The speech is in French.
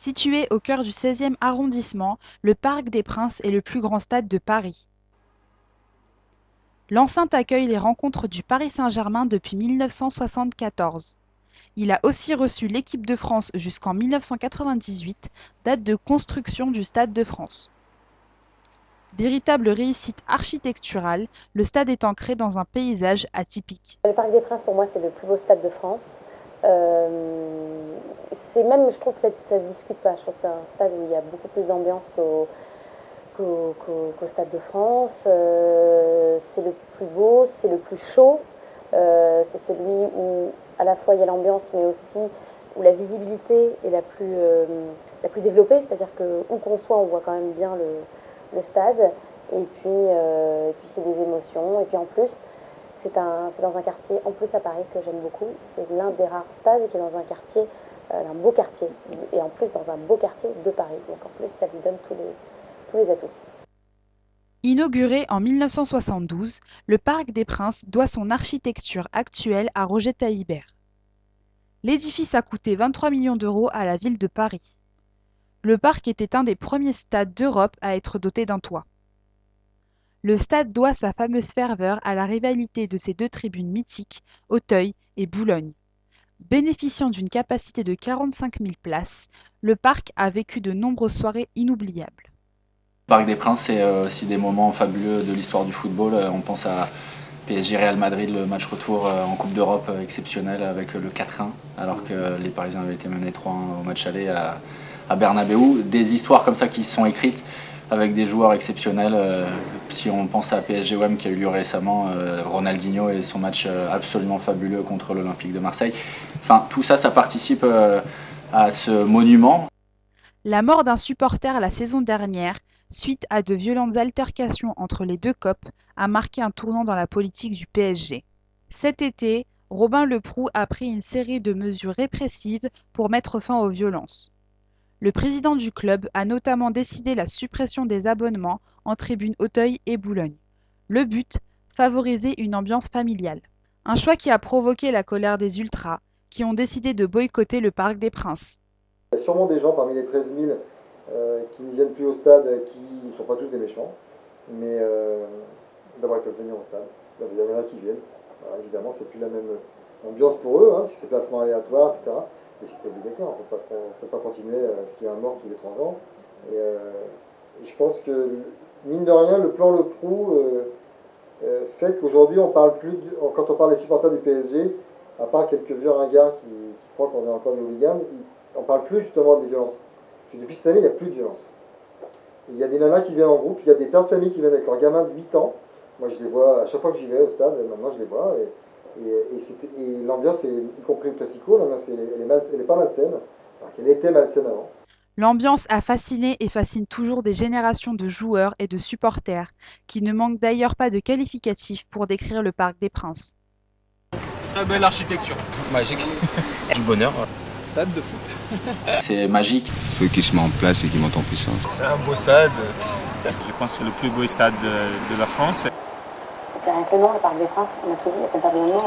Situé au cœur du 16e arrondissement, le Parc des Princes est le plus grand stade de Paris. L'enceinte accueille les rencontres du Paris Saint-Germain depuis 1974. Il a aussi reçu l'équipe de France jusqu'en 1998, date de construction du Stade de France. Véritable réussite architecturale, le stade est ancré dans un paysage atypique. Le Parc des Princes, pour moi, c'est le plus beau stade de France. C'est même, je trouve que ça se discute pas. Je trouve que c'est un stade où il y a beaucoup plus d'ambiance qu'au Stade de France. C'est le plus beau, c'est le plus chaud. C'est celui où à la fois il y a l'ambiance, mais aussi où la visibilité est la plus développée. C'est-à-dire que où qu'on soit, on voit quand même bien le stade. Et puis c'est des émotions. Et puis en plus, c'est dans un quartier, en plus à Paris, que j'aime beaucoup. C'est l'un des rares stades qui est dans un quartier, un beau quartier. Et en plus dans un beau quartier de Paris. Donc en plus, ça lui donne tous les atouts. Inauguré en 1972, le Parc des Princes doit son architecture actuelle à Roger Taillibert. L'édifice a coûté 23 millions d'euros à la ville de Paris. Le parc était un des premiers stades d'Europe à être doté d'un toit. Le stade doit sa fameuse ferveur à la rivalité de ses deux tribunes mythiques, Auteuil et Boulogne. Bénéficiant d'une capacité de 45 000 places, le parc a vécu de nombreuses soirées inoubliables. Le Parc des Princes, c'est aussi des moments fabuleux de l'histoire du football. On pense à PSG Real Madrid, le match retour en Coupe d'Europe exceptionnel avec le 4-1, alors que les Parisiens avaient été menés 3-1 au match aller à Bernabéu. Des histoires comme ça qui sont écrites avec des joueurs exceptionnels. Si on pense à PSG-OM qui a eu lieu récemment, Ronaldinho et son match absolument fabuleux contre l'Olympique de Marseille. Enfin, tout ça, ça participe à ce monument. La mort d'un supporter la saison dernière, suite à de violentes altercations entre les deux copes, a marqué un tournant dans la politique du PSG. Cet été, Robin Leproux a pris une série de mesures répressives pour mettre fin aux violences. Le président du club a notamment décidé la suppression des abonnements en tribunes Auteuil et Boulogne. Le but, favoriser une ambiance familiale. Un choix qui a provoqué la colère des ultras, qui ont décidé de boycotter le Parc des Princes. Il y a sûrement des gens parmi les 13 000 qui ne viennent plus au stade, qui ne sont pas tous des méchants, mais d'abord ils peuvent venir au stade. Il y en a qui viennent. Alors, évidemment, c'est plus la même ambiance pour eux, si c'est placement aléatoire, etc. Mais c'est obligatoire, on ne peut pas continuer à ce qu'il y ait un mort tous les 3 ans. Et je pense que, mine de rien, le plan Leproux fait qu'aujourd'hui, on parle plus, quand on parle des supporters du PSG, à part quelques vieux ringards qui croient qu'on est encore des hooligans, on ne parle plus justement des violences. Parce que depuis cette année, il n'y a plus de violence. Il y a des nanas qui viennent en groupe, il y a des pères de famille qui viennent avec leurs gamins de 8 ans. Moi, je les vois à chaque fois que j'y vais au stade, maintenant je les vois. Et l'ambiance, y compris le classico, l'ambiance, elle est pas malsaine, alors qu'elle était malsaine avant. L'ambiance a fasciné et fascine toujours des générations de joueurs et de supporters, qui ne manquent d'ailleurs pas de qualificatifs pour décrire le Parc des Princes. Très belle architecture. Magique. Du bonheur. Stade de foot. C'est magique. Feu qui se met en place et qui monte en puissance. C'est un beau stade. Je pense que c'est le plus beau stade de la France. Et puis rien que le nom, le Parc des Princes, on a tout dit, il n'y a pas de nom.